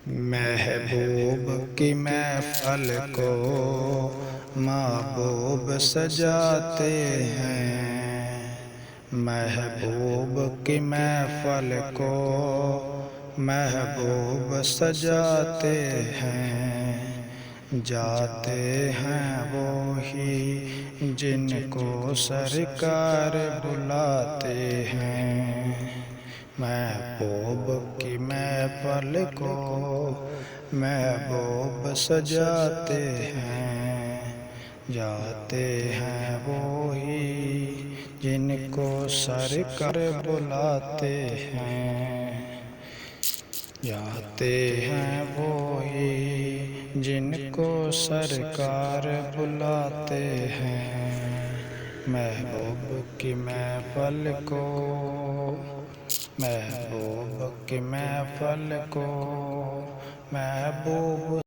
محبوب کی محفل کو محبوب سجاتے ہیں، محبوب کی محفل کو محبوب سجاتے ہیں، جاتے ہیں وہی جن کو سرکار بلاتے ہیں، محبوب کی محفل کو محبوب سجاتے ہیں، جاتے ہیں وہی جن کو سرکار بلاتے ہیں، جاتے ہیں وہی جن کو سرکار بلاتے ہیں، محبوب کی محفل کو محبوب کی محفل کو محبوب